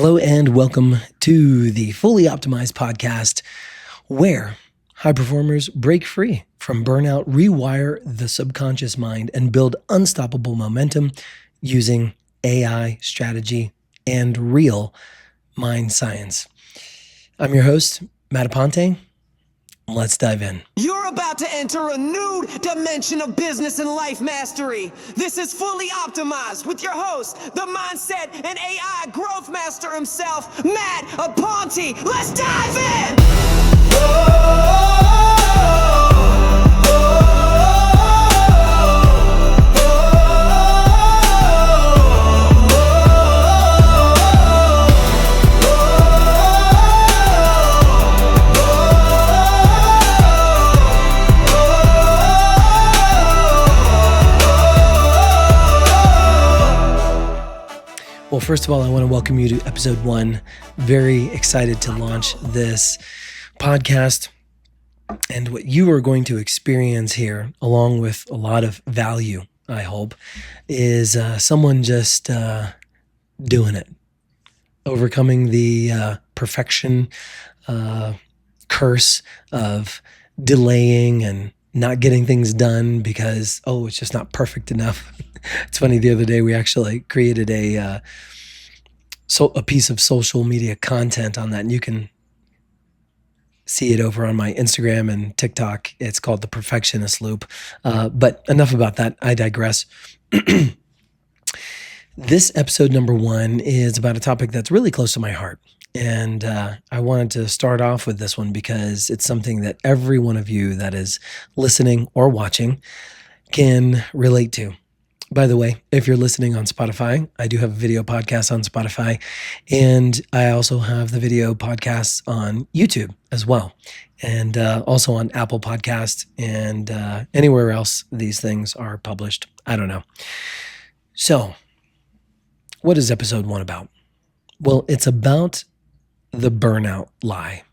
Hello and welcome to the Fully Optimized podcast, where high performers break free from burnout, rewire the subconscious mind, and build unstoppable momentum using AI strategy and real mind science. I'm your host, Matt Aponte. Let's dive in. You're about to enter a new dimension of business and life mastery. This is Fully Optimized with your host, the mindset and AI growth master himself, Matt Aponte. Let's dive in! Well, first of all, I want to welcome you to episode 1. Very excited to launch this podcast. And what you are going to experience here, along with a lot of value, I hope, is someone just doing it. Overcoming the perfection curse of delaying and not getting things done because, it's just not perfect enough. It's funny, the other day we actually created a piece of social media content on that, and you can see it over on my Instagram and TikTok. It's called The Perfectionist Loop. But enough about that. I digress. This episode number 1 is about a topic that's really close to my heart. And I wanted to start off with this one because it's something that every one of you that is listening or watching can relate to. By the way, if you're listening on Spotify, I do have a video podcast on Spotify, and I also have the video podcasts on YouTube as well, and also on Apple Podcasts and anywhere else these things are published. I don't know. So, what is episode 1 about? Well, it's about the burnout lie.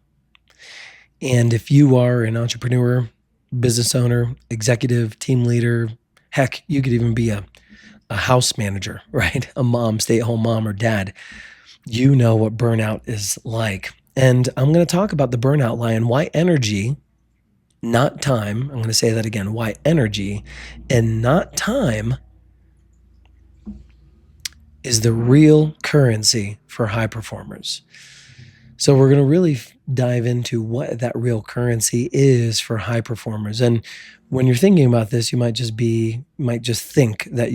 And if you are an entrepreneur, business owner, executive, team leader, heck, you could even be a house manager, right? A mom, stay-at-home mom or dad. You know what burnout is like. And I'm going to talk about the burnout lie and why energy, not time, I'm going to say that again, why energy and not time is the real currency for high performers. So we're going to really dive into what that real currency is for high performers. And when you're thinking about this, you might just think that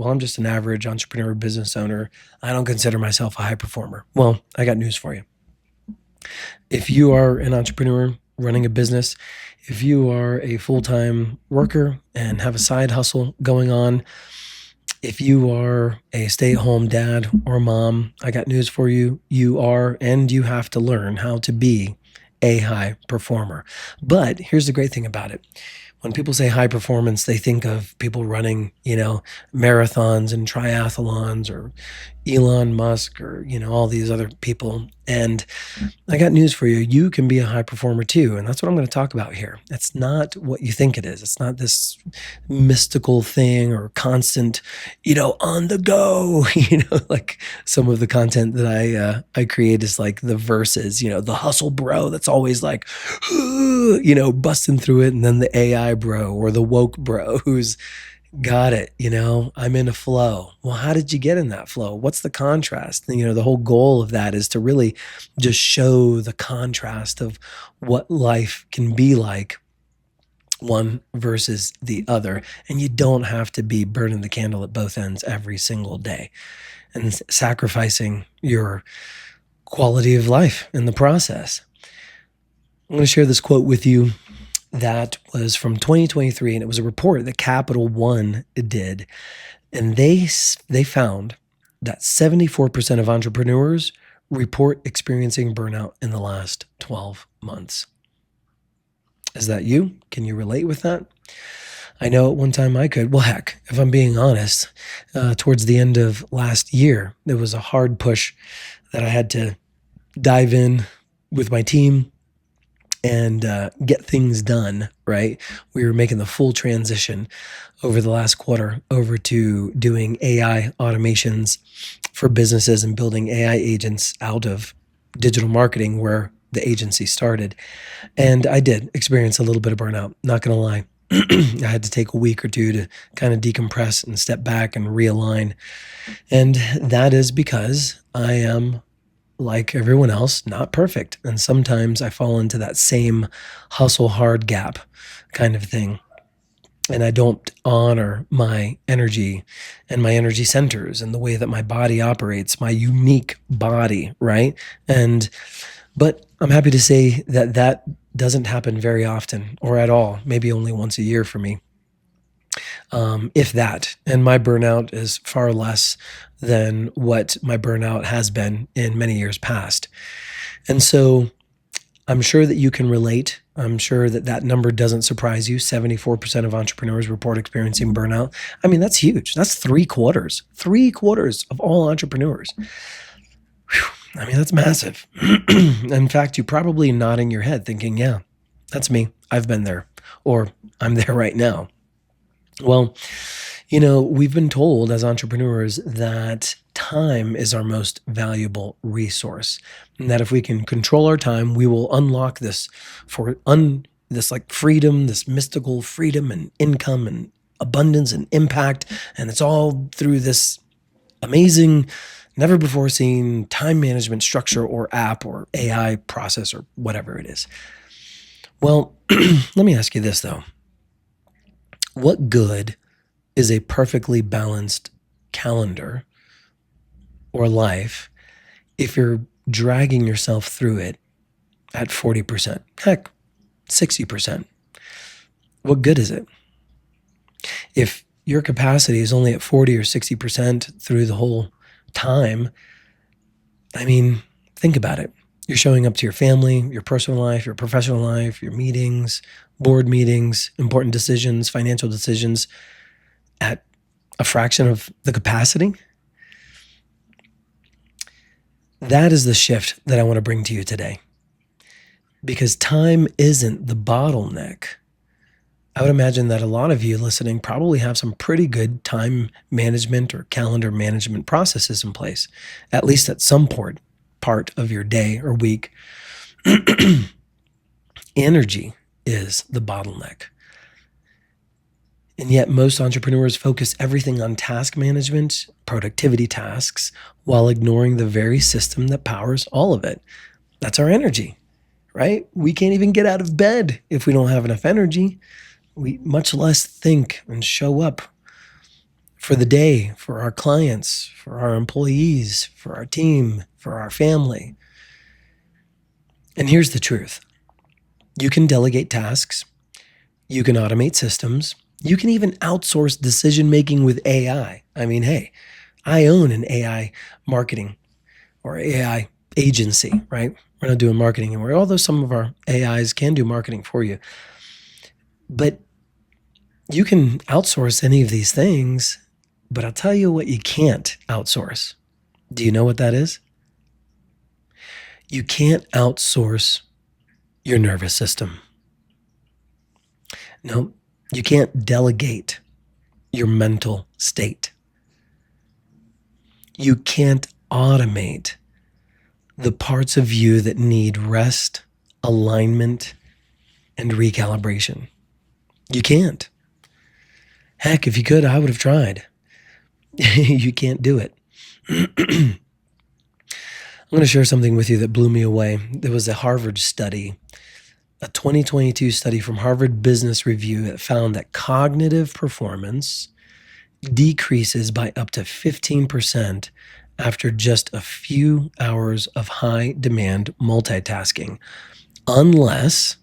I'm just an average entrepreneur, business owner. I don't consider myself a high performer. Well, I got news for you. If you are an entrepreneur running a business, if you are a full-time worker and have a side hustle going on, if you are a stay-at-home dad or mom, I got news for you. You are, and you have to learn how to be a high performer. But here's the great thing about it. When people say high performance, they think of people running, marathons and triathlons or Elon Musk or, all these other people. And I got news for you. You can be a high performer too. And that's what I'm going to talk about here. It's not what you think it is. It's not this mystical thing or constant, on the go, like some of the content that I create is like the verses, the hustle bro that's always like, busting through it. And then the AI bro or the woke bro who's got it, I'm in a flow. Well, how did you get in that flow? What's the contrast? The whole goal of that is to really just show the contrast of what life can be like, one versus the other. And you don't have to be burning the candle at both ends every single day and sacrificing your quality of life in the process. I'm going to share this quote with you that was from 2023, and it was a report that Capital One did. And they found that 74% of entrepreneurs report experiencing burnout in the last 12 months. Is that you? Can you relate with that? I know at one time I could. Well, heck, if I'm being honest, towards the end of last year, there was a hard push that I had to dive in with my team and get things done, right? We were making the full transition over the last quarter over to doing AI automations for businesses and building AI agents out of digital marketing, where the agency started. And I did experience a little bit of burnout, not going to lie. I had to take a week or two to kind of decompress and step back and realign. And that is because I am, like everyone else, not perfect. And sometimes I fall into that same hustle hard gap kind of thing. And I don't honor my energy and my energy centers and the way that my body operates, my unique body, right? But I'm happy to say that that doesn't happen very often or at all, maybe only once a year for me, if that. And my burnout is far less than what my burnout has been in many years past. And so I'm sure that you can relate. I'm sure that that number doesn't surprise you. 74% of entrepreneurs report experiencing burnout. I mean, that's huge. That's three quarters of all entrepreneurs. Whew. I mean, that's massive. In fact, you're probably nodding your head thinking, yeah, that's me. I've been there, or I'm there right now. Well, we've been told as entrepreneurs that time is our most valuable resource, and that if we can control our time, we will unlock this like freedom, this mystical freedom and income and abundance and impact. And it's all through this amazing, never before seen time management structure or app or AI process or whatever it is. Well, let me ask you this though. What good is a perfectly balanced calendar or life if you're dragging yourself through it at 40%, heck, 60%? What good is it? If your capacity is only at 40 or 60% through the whole time, I mean, think about it. You're showing up to your family, your personal life, your professional life, your meetings, board meetings, important decisions, financial decisions at a fraction of the capacity. That is the shift that I want to bring to you today, because time isn't the bottleneck. I would imagine that a lot of you listening probably have some pretty good time management or calendar management processes in place, at least at some part of your day or week. Energy is the bottleneck. And yet most entrepreneurs focus everything on task management, productivity tasks, while ignoring the very system that powers all of it. That's our energy, right? We can't even get out of bed if we don't have enough energy. We much less think and show up for the day, for our clients, for our employees, for our team, for our family. And here's the truth. You can delegate tasks. You can automate systems. You can even outsource decision-making with AI. I mean, hey, I own an AI marketing or AI agency, right? We're not doing marketing anymore, although some of our AIs can do marketing for you. But you can outsource any of these things, but I'll tell you what you can't outsource. Do you know what that is? You can't outsource your nervous system. No, you can't delegate your mental state. You can't automate the parts of you that need rest, alignment, and recalibration. You can't. Heck, if you could, I would have tried. You can't do it. I'm going to share something with you that blew me away. There was a Harvard study, a 2022 study from Harvard Business Review that found that cognitive performance decreases by up to 15% after just a few hours of high demand multitasking, unless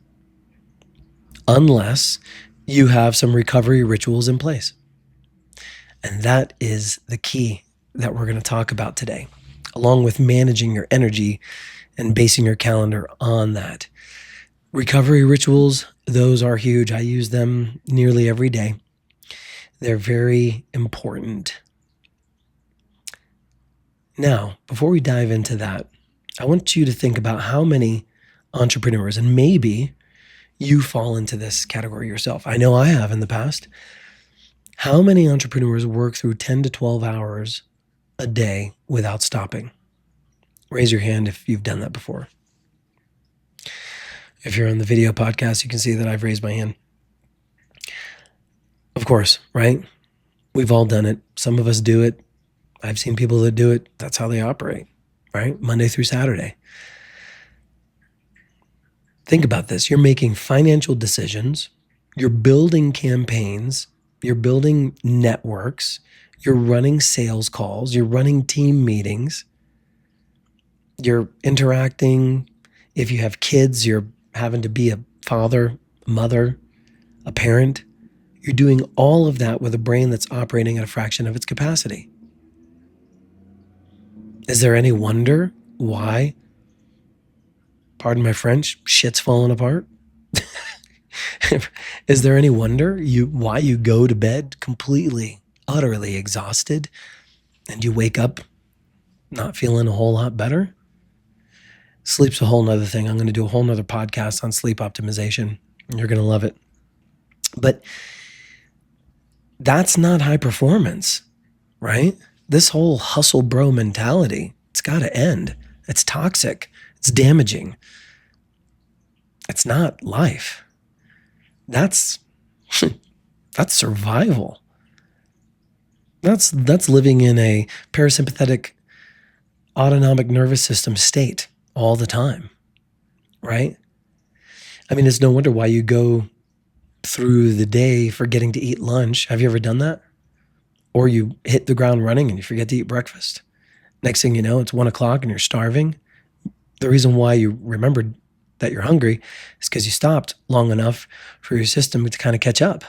you have some recovery rituals in place. And that is the key that we're going to talk about today, along with managing your energy and basing your calendar on that. Recovery rituals, those are huge. I use them nearly every day. They're very important. Now, before we dive into that, I want you to think about how many entrepreneurs, and maybe you fall into this category yourself. I know I have in the past. How many entrepreneurs work through 10 to 12 hours a day without stopping? Raise your hand if you've done that before. If you're on the video podcast, you can see that I've raised my hand. Of course, right? We've all done it. Some of us do it. I've seen people that do it. That's how they operate, right? Monday through Saturday. Think about this. You're making financial decisions. You're building campaigns. You're building networks. You're running sales calls. You're running team meetings. You're interacting. If you have kids, you're having to be a father, mother, a parent. You're doing all of that with a brain that's operating at a fraction of its capacity. Is there any wonder why, pardon my French, shit's falling apart? Is there any wonder why you go to bed completely, utterly exhausted and you wake up not feeling a whole lot better? Sleep's a whole nother thing. I'm going to do a whole nother podcast on sleep optimization. You're going to love it. But that's not high performance, right? This whole hustle bro mentality, it's got to end. It's toxic. It's damaging. It's not life. That's survival. That's living in a parasympathetic autonomic nervous system state all the time, right? I mean, it's no wonder why you go through the day forgetting to eat lunch. Have you ever done that? Or you hit the ground running and you forget to eat breakfast. Next thing you know, it's 1 o'clock and you're starving. The reason why you remembered that you're hungry is because you stopped long enough for your system to kind of catch up.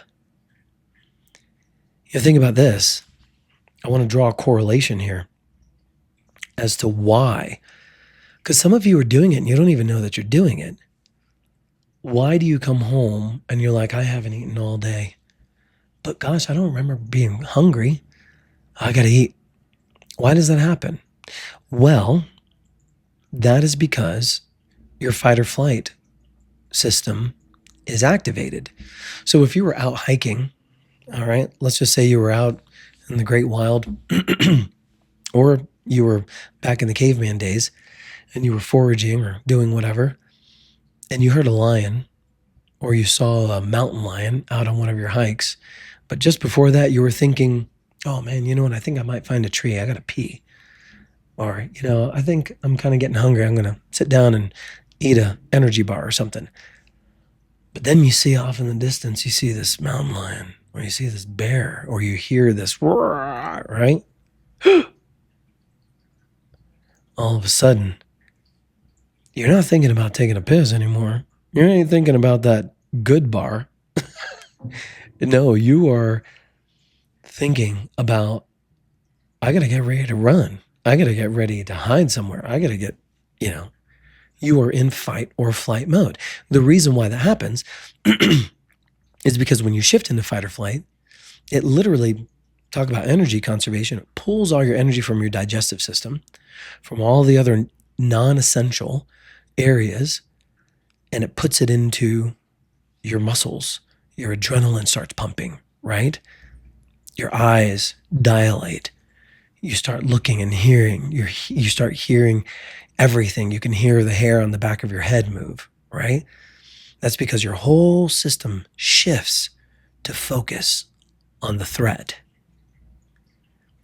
You think about this. I want to draw a correlation here as to why. Because some of you are doing it and you don't even know that you're doing it. Why do you come home and you're like, I haven't eaten all day? But gosh, I don't remember being hungry. I got to eat. Why does that happen? Well, that is because your fight or flight system is activated. So if you were out hiking, all right, let's just say you were out in the great wild or you were back in the caveman days and you were foraging or doing whatever, and you heard a lion or you saw a mountain lion out on one of your hikes, but just before that you were thinking, oh man, you know what, I think I might find a tree. I got to pee. Or, you know, I think I'm kind of getting hungry. I'm going to sit down and eat a energy bar or something. But then you see off in the distance, you see this mountain lion or you see this bear or you hear this roar, right? All of a sudden, you're not thinking about taking a piss anymore. You're not even thinking about that good bar. No, you are thinking about, I got to get ready to run. I got to get ready to hide somewhere. I got to get, you are in fight or flight mode. The reason why that happens is because when you shift into fight or flight, it literally, talk about energy conservation, it pulls all your energy from your digestive system, from all the other non-essential areas, and it puts it into your muscles. Your adrenaline starts pumping, right? Your eyes dilate. You start looking and hearing. You start hearing everything. You can hear the hair on the back of your head move, right? That's because your whole system shifts to focus on the threat.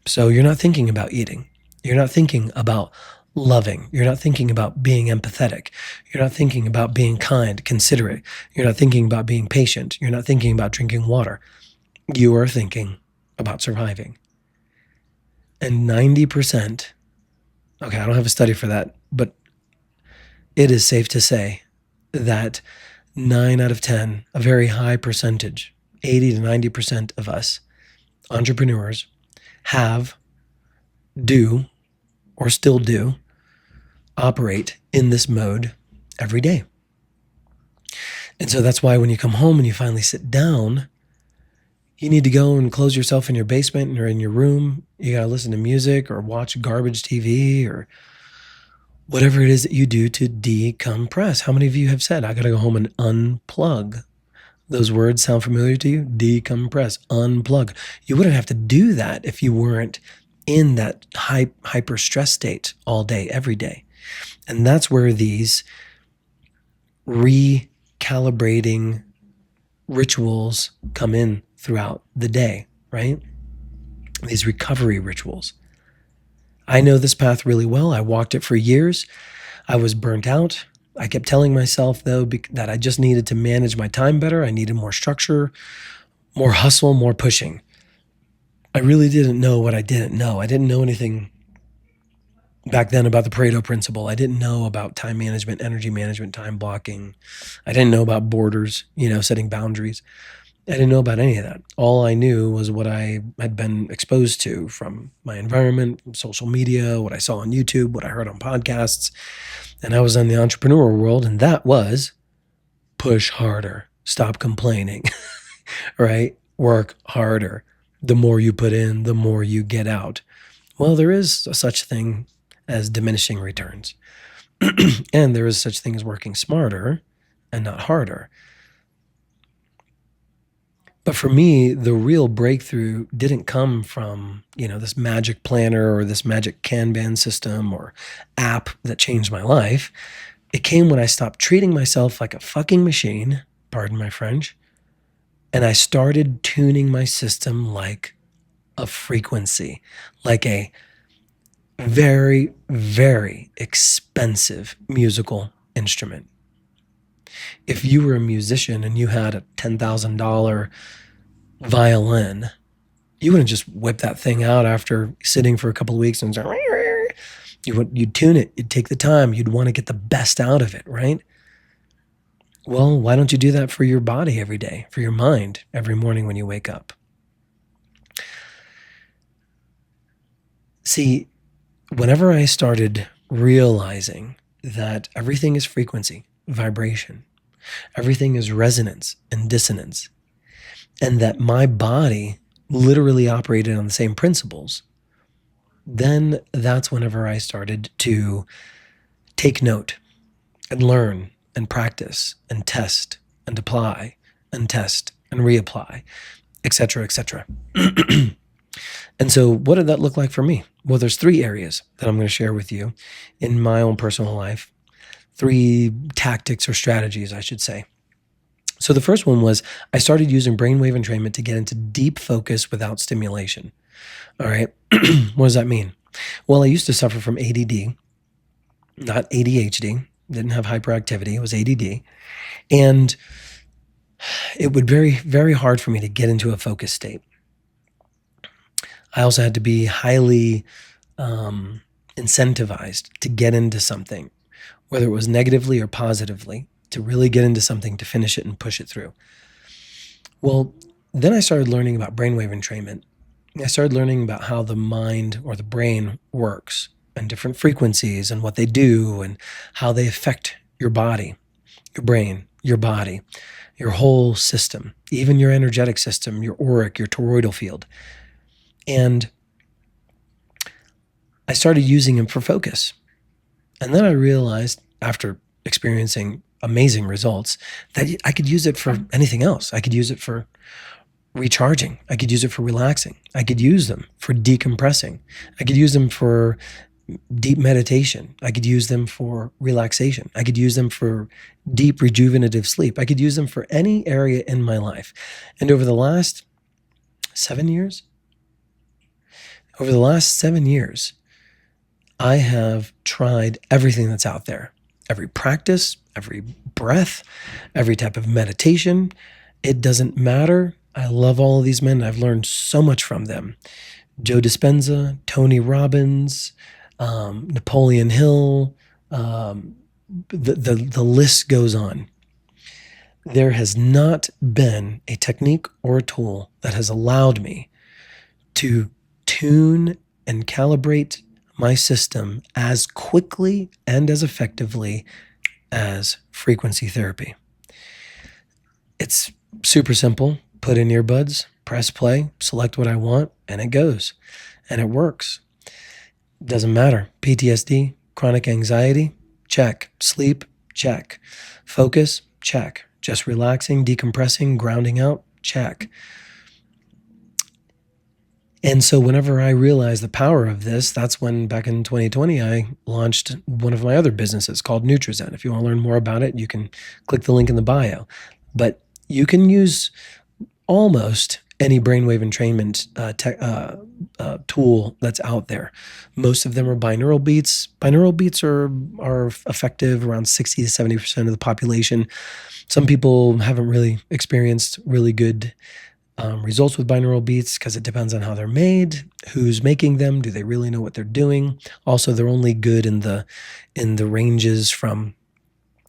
So you're not thinking about eating. You're not thinking about loving. You're not thinking about being empathetic. You're not thinking about being kind, considerate. You're not thinking about being patient. You're not thinking about drinking water. You are thinking about surviving. And 90%, okay, I don't have a study for that, but it is safe to say that 9 out of 10, a very high percentage, 80 to 90% of us entrepreneurs do, or still do, operate in this mode every day. And so that's why when you come home and you finally sit down, you need to go and close yourself in your basement or in your room. You got to listen to music or watch garbage TV or whatever it is that you do to decompress. How many of you have said, I got to go home and unplug? Those words sound familiar to you? Decompress, unplug. You wouldn't have to do that if you weren't in that hyper stress state all day, every day. And that's where these recalibrating rituals come in throughout the day, right? These recovery rituals. I know this path really well. I walked it for years. I was burnt out. I kept telling myself, though, that I just needed to manage my time better. I needed more structure, more hustle, more pushing. I really didn't know what I didn't know. I didn't know anything back then about the Pareto principle. I didn't know about time management, energy management, time blocking. I didn't know about borders, setting boundaries. I didn't know about any of that. All I knew was what I had been exposed to from my environment, from social media, what I saw on YouTube, what I heard on podcasts. And I was in the entrepreneur world, and that was push harder, stop complaining, right? Work harder. The more you put in, the more you get out. Well, there is such thing as diminishing returns. And there is such thing as working smarter and not harder. But for me, the real breakthrough didn't come from, this magic planner or this magic Kanban system or app that changed my life. It came when I stopped treating myself like a fucking machine, pardon my French, and I started tuning my system like a frequency, like a very, very expensive musical instrument. If you were a musician and you had a $10,000 violin, you wouldn't just whip that thing out after sitting for a couple of weeks and say, you'd tune it. You'd take the time. You'd want to get the best out of it, right? Well, why don't you do that for your body every day, for your mind every morning when you wake up? See, whenever I started realizing that everything is frequency, vibration, everything is resonance and dissonance, and that my body literally operated on the same principles, then that's whenever I started to take note and learn and practice and test and apply and test and reapply, et cetera, et cetera. And so what did that look like for me? Well, there's 3 areas that I'm going to share with you in my own personal life. 3 tactics or strategies, I should say. So the first one was I started using brainwave entrainment to get into deep focus without stimulation. All right. What does that mean? Well, I used to suffer from ADD, not ADHD. Didn't have hyperactivity. It was ADD. And it would be very, very hard for me to get into a focus state. I also had to be highly incentivized to get into something, whether it was negatively or positively, to really get into something, to finish it and push it through. Well, then I started learning about brainwave entrainment. I started learning about how the mind or the brain works and different frequencies and what they do and how they affect your body, your brain, your body, your whole system, even your energetic system, your auric, your toroidal field. And I started using them for focus. And then I realized, after experiencing amazing results, that I could use it for anything else. I could use it for recharging. I could use it for relaxing. I could use them for decompressing. I could use them for deep meditation. I could use them for relaxation. I could use them for deep rejuvenative sleep. I could use them for any area in my life. And over the last 7 years, I have tried everything that's out there. Every practice, every breath, every type of meditation. It doesn't matter. I love all of these men. I've learned so much from them. Joe Dispenza, Tony Robbins, Napoleon Hill, the list goes on. There has not been a technique or a tool that has allowed me to tune and calibrate my system as quickly and as effectively as frequency therapy. It's super simple. Put in earbuds, press play, select what I want, and it goes. And it works. Doesn't matter. PTSD, chronic anxiety, check. Sleep, check. Focus, check. Just relaxing, decompressing, grounding out, check. And so whenever I realized the power of this, that's when back in 2020, I launched one of my other businesses called NutriZen. If you want to learn more about it, you can click the link in the bio. But you can use almost any brainwave entrainment tool that's out there. Most of them are binaural beats. Binaural beats are effective around 60 to 70% of the population. Some people haven't really experienced really good results with binaural beats because it depends on how they're made, who's making them, do they really know what they're doing. Also, they're only good in the ranges from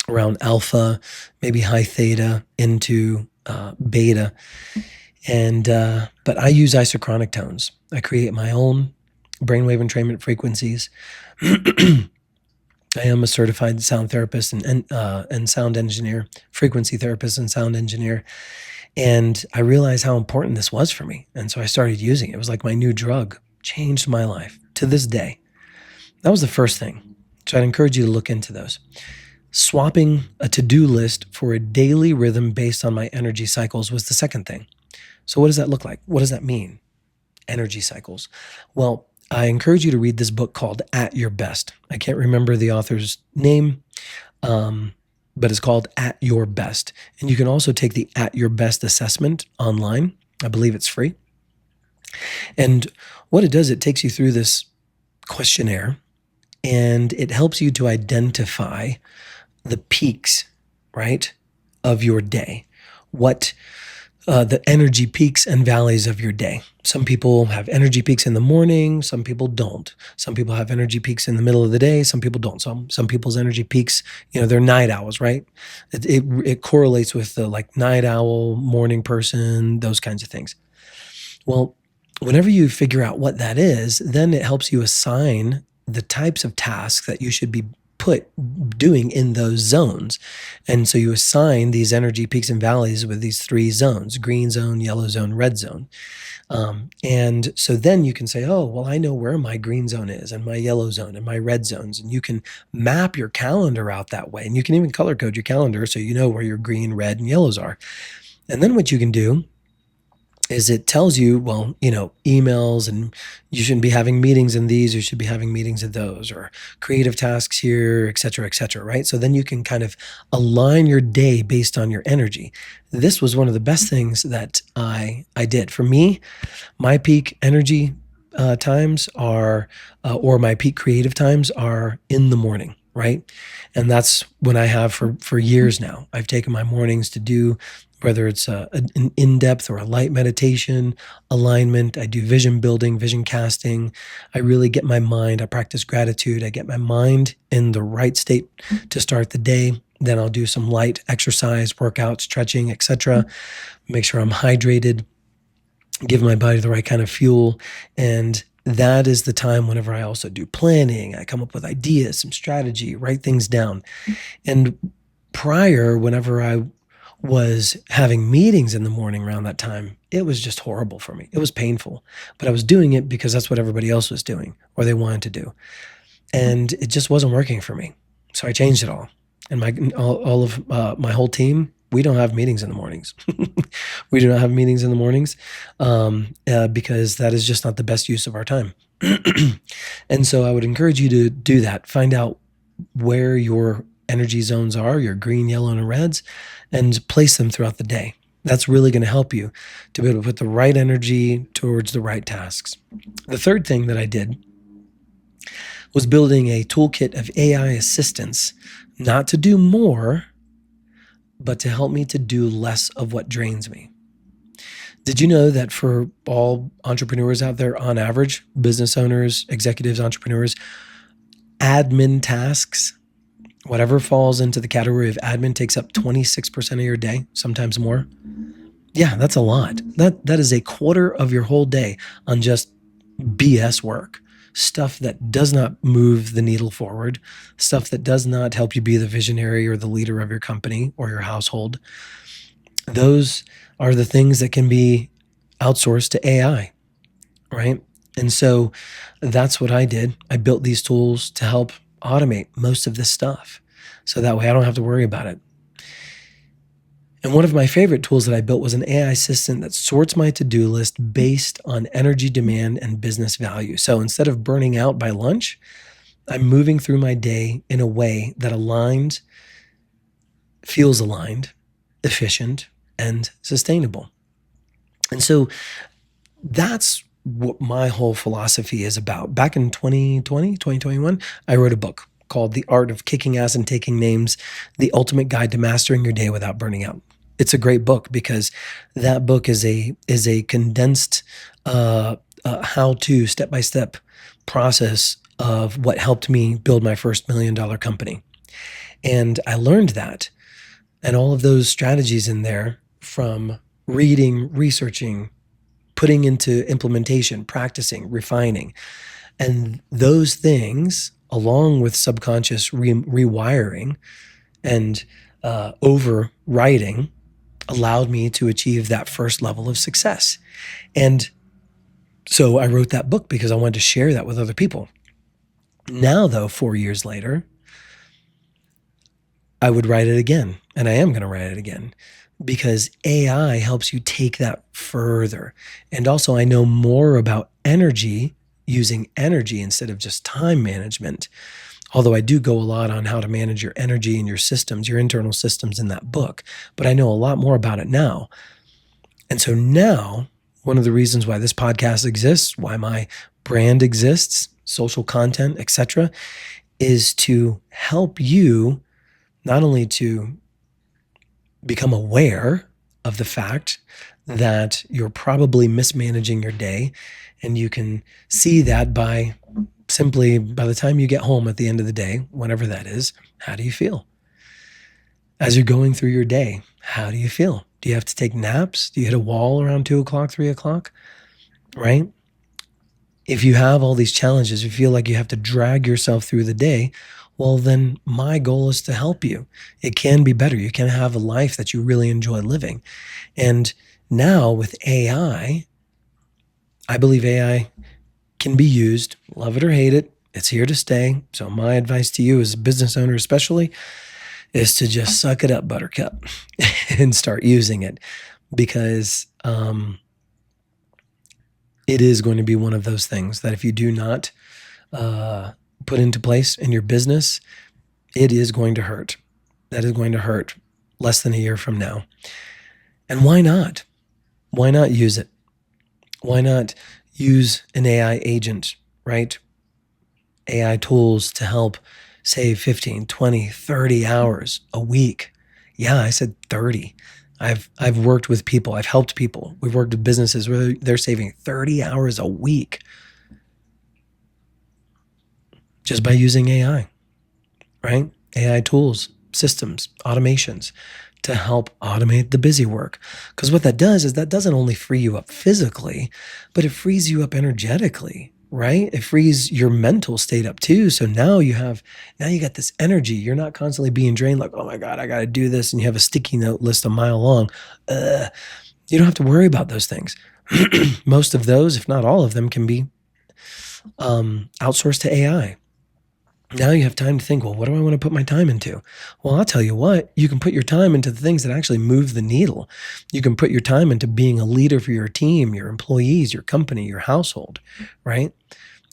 around alpha, maybe high theta into beta. And but I use isochronic tones. I create my own brainwave entrainment frequencies. I am a certified sound therapist and sound engineer, frequency therapist and sound engineer. And I realized how important this was for me. And so I started using it. It was like my new drug, changed my life to this day. That was the first thing. So I'd encourage you to look into those. Swapping a to-do list for a daily rhythm based on my energy cycles was the second thing. So what does that look like? What does that mean? Energy cycles. Well, I encourage you to read this book called At Your Best. I can't remember the author's name, but it's called At Your Best. And you can also take the At Your Best assessment online. I believe it's free. And what it does, it takes you through this questionnaire and it helps you to identify the peaks, right, of your day. What the energy peaks and valleys of your day. Some people have energy peaks in the morning. Some people don't. Some people have energy peaks in the middle of the day. Some people don't. Some people's energy peaks, they're night owls, right? It correlates with the like night owl, morning person, those kinds of things. Well, whenever you figure out what that is, then it helps you assign the types of tasks that you should be doing in those zones. And so you assign these energy peaks and valleys with these three zones: green zone, yellow zone, red zone. And so then you can say, oh, well, I know where my green zone is and my yellow zone and my red zones. And you can map your calendar out that way. And you can even color code your calendar so you know where your green, red, and yellows are. And then what you can do is it tells you, well, emails, and you shouldn't be having meetings in these, you should be having meetings in those, or creative tasks here, et cetera, right? So then you can kind of align your day based on your energy. This was one of the best things that I did. For me, my peak energy times are, or my peak creative times are in the morning, right? And that's when I have for years now. I've taken my mornings to do, whether it's an in-depth or a light meditation, alignment. I do vision building, vision casting. I really get my mind, I practice gratitude. I get my mind in the right state to start the day. Then I'll do some light exercise, workout, stretching, etc. Make sure I'm hydrated, give my body the right kind of fuel. And that is the time whenever I also do planning. I come up with ideas, some strategy, write things down. And prior, whenever I was having meetings in the morning around that time, it was just horrible for me. It was painful, but I was doing it because that's what everybody else was doing or they wanted to do. And it just wasn't working for me. So I changed it all. And all of my whole team, we don't have meetings in the mornings. We do not have meetings in the mornings because that is just not the best use of our time. And so I would encourage you to do that. Find out where your energy zones are, your green, yellow, and reds, and place them throughout the day. That's really going to help you to be able to put the right energy towards the right tasks. The third thing that I did was building a toolkit of AI assistance, not to do more, but to help me to do less of what drains me. Did you know that for all entrepreneurs out there, on average, business owners, executives, entrepreneurs, admin tasks, whatever falls into the category of admin, takes up 26% of your day, sometimes more? Yeah, that's a lot. That is a quarter of your whole day on just BS work. Stuff that does not move the needle forward, stuff that does not help you be the visionary or the leader of your company or your household. Those are the things that can be outsourced to AI, right? And so that's what I did. I built these tools to help automate most of this stuff. So that way I don't have to worry about it. And one of my favorite tools that I built was an AI assistant that sorts my to-do list based on energy demand and business value. So instead of burning out by lunch, I'm moving through my day in a way that feels aligned, efficient, and sustainable. And so that's what my whole philosophy is about. Back in 2021, I wrote a book called The Art of Kicking Ass and Taking Names, The Ultimate Guide to Mastering Your Day Without Burning Out. It's a great book because that book is a condensed how-to, step-by-step process of what helped me build my first $1 million company. And I learned that and all of those strategies in there from reading, researching, putting into implementation, practicing, refining. And those things, along with subconscious rewiring and overriding, allowed me to achieve that first level of success. And so I wrote that book because I wanted to share that with other people. Now, though, 4 years later, I would write it again, and I am going to write it again because AI helps you take that further. And also, I know more about energy, using energy instead of just time management. Although I do go a lot on how to manage your energy and your systems, your internal systems in that book, but I know a lot more about it now. And so now, one of the reasons why this podcast exists, why my brand exists, social content, etc., is to help you not only to become aware of the fact that you're probably mismanaging your day, and you can see that by the time you get home at the end of the day, whenever that is, how do you feel? As you're going through your day, how do you feel? Do you have to take naps? Do you hit a wall around 2 o'clock, 3 o'clock? Right? If you have all these challenges, you feel like you have to drag yourself through the day, well, then my goal is to help you. It can be better. You can have a life that you really enjoy living. And now with AI, I believe AI can be used, love it or hate it. It's here to stay. So my advice to you as a business owner especially is to just suck it up, buttercup, and start using it because it is going to be one of those things that if you do not put into place in your business, it is going to hurt. That is going to hurt less than a year from now. And why not? Why not use it? Why not use an AI agent, right? AI tools to help save 15, 20, 30 hours a week. Yeah, I said 30. I've worked with people. I've helped people. We've worked with businesses where they're saving 30 hours a week just by using AI, right? AI tools, systems, automations to help automate the busy work. Because what that does is that doesn't only free you up physically, but it frees you up energetically, right? It frees your mental state up too. So now you got this energy. You're not constantly being drained like, oh my God, I got to do this. And you have a sticky note list a mile long. You don't have to worry about those things. Most of those, if not all of them, can be outsourced to AI. Now you have time to think, well, what do I want to put my time into? Well, I'll tell you what, you can put your time into the things that actually move the needle. You can put your time into being a leader for your team, your employees, your company, your household, right?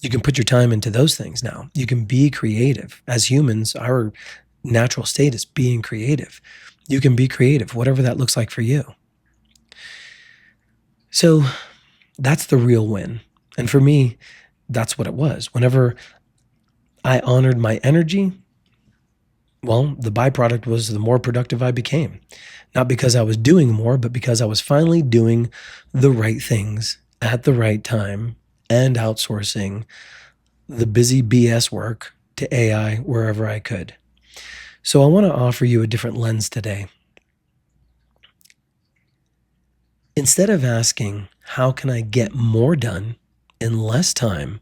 You can put your time into those things now. You can be creative. As humans, our natural state is being creative. You can be creative, whatever that looks like for you. So that's the real win. And for me, that's what it was. Whenever I honored my energy, well, the byproduct was the more productive I became. Not because I was doing more, but because I was finally doing the right things at the right time and outsourcing the busy BS work to AI wherever I could. So I want to offer you a different lens today. Instead of asking, how can I get more done in less time?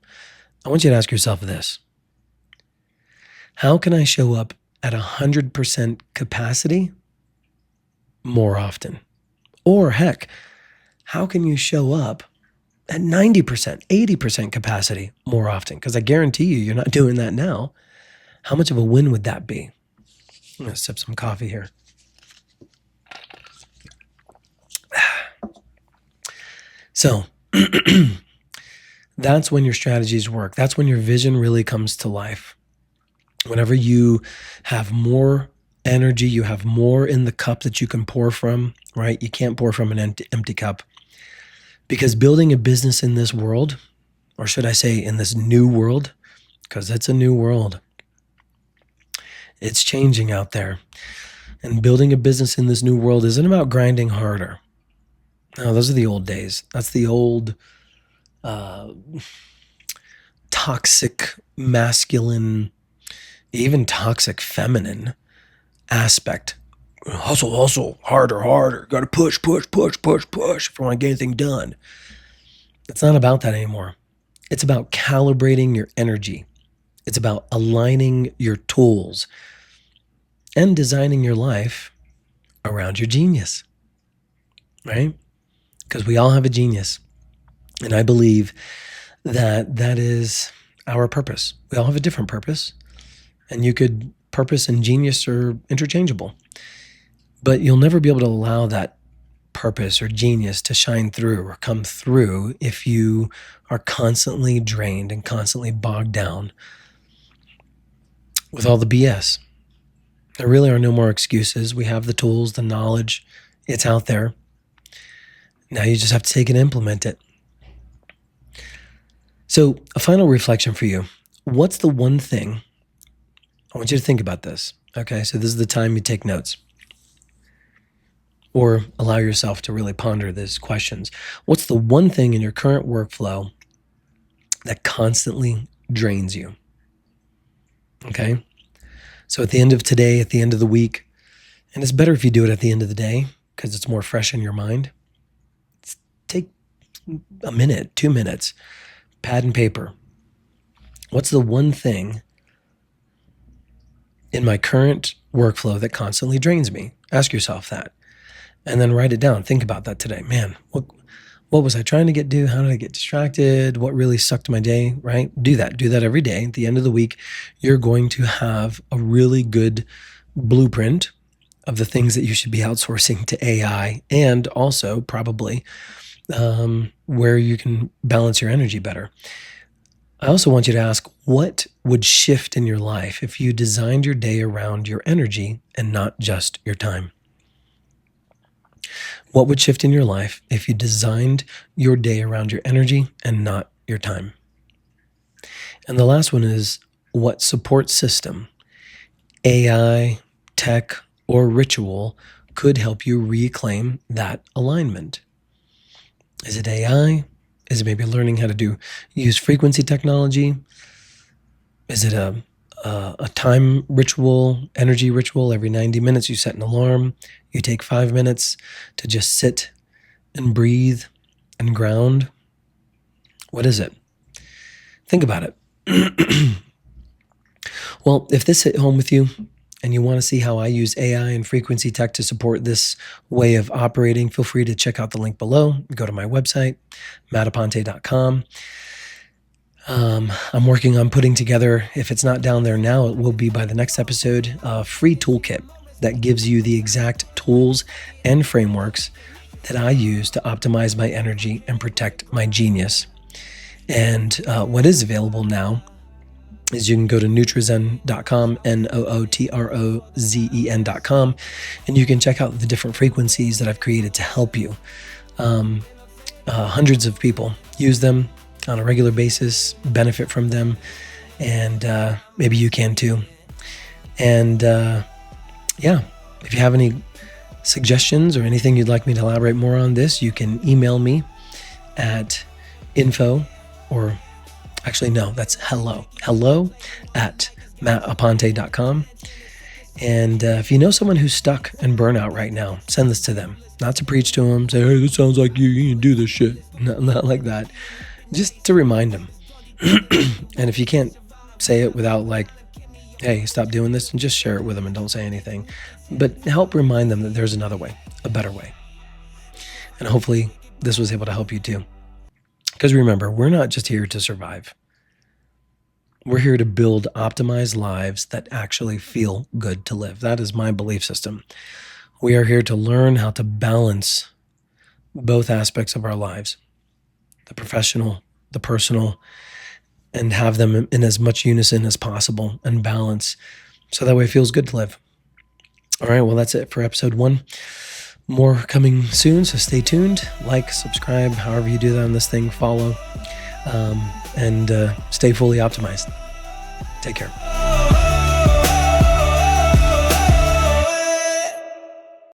I want you to ask yourself this. How can I show up at 100% capacity more often? Or heck, how can you show up at 90%, 80% capacity more often? Because I guarantee you're not doing that now. How much of a win would that be? I'm going to sip some coffee here. So that's when your strategies work. That's when your vision really comes to life. Whenever you have more energy, you have more in the cup that you can pour from, right? You can't pour from an empty cup. Because building a business in this world, or should I say in this new world, because it's a new world, it's changing out there. And building a business in this new world isn't about grinding harder. No, those are the old days. That's the old toxic masculine, even toxic feminine aspect. Hustle, hustle, harder, harder. Got to push, push, push, push, push if I want to get anything done. It's not about that anymore. It's about calibrating your energy. It's about aligning your tools and designing your life around your genius, right? Because we all have a genius. And I believe that that is our purpose. We all have a different purpose. And you could, purpose and genius are interchangeable. But you'll never be able to allow that purpose or genius to shine through or come through if you are constantly drained and constantly bogged down with all the BS. There really are no more excuses. We have the tools, the knowledge. It's out there. Now you just have to take it and implement it. So a final reflection for you. What's the one thing? I want you to think about this. Okay, so this is the time you take notes. Or allow yourself to really ponder these questions. What's the one thing in your current workflow that constantly drains you? Okay? So at the end of today, at the end of the week, and it's better if you do it at the end of the day because it's more fresh in your mind. Take a minute, 2 minutes, pad and paper. What's the one thing in my current workflow that constantly drains me? Ask yourself that. And then write it down. Think about that today. Man, what was I trying to do? How did I get distracted? What really sucked my day, right? Do that. Do that every day. At the end of the week, you're going to have a really good blueprint of the things that you should be outsourcing to AI, and also probably where you can balance your energy better. I also want you to ask, what would shift in your life if you designed your day around your energy and not just your time? What would shift in your life if you designed your day around your energy and not your time? And the last one is, what support system, AI, tech, or ritual could help you reclaim that alignment? Is it AI? Is it maybe learning how to use frequency technology? Is it a time ritual, energy ritual? Every 90 minutes you set an alarm. You take 5 minutes to just sit and breathe and ground. What is it? Think about it. Well, if this hit home with you and you want to see how I use AI and frequency tech to support this way of operating, feel free to check out the link below. Go to my website, mattaponte.com. I'm working on putting together, if it's not down there now, it will be by the next episode, a free toolkit that gives you the exact tools and frameworks that I use to optimize my energy and protect my genius. And what is available now is you can go to nootrozen.com, nootrozen.com, and you can check out the different frequencies that I've created to help you. Hundreds of people use them on a regular basis, benefit from them, and maybe you can too. And if you have any suggestions or anything you'd like me to elaborate more on this, you can email me at hello at mattaponte.com. And if you know someone who's stuck in burnout right now, send this to them. Not to preach to them, say, hey, this sounds like you can do this shit. Not like that. Just to remind them. And if you can't say it without like, hey, stop doing this, and just share it with them and don't say anything. But help remind them that there's another way, a better way. And hopefully this was able to help you too. Because remember, we're not just here to survive. We're here to build optimized lives that actually feel good to live. That is my belief system. We are here to learn how to balance both aspects of our lives. the professional, the personal, and have them in as much unison as possible and balance. So that way it feels good to live. All right, well, that's it for episode 1. More coming soon, so stay tuned. Like, subscribe, however you do that on this thing, follow, and stay fully optimized. Take care.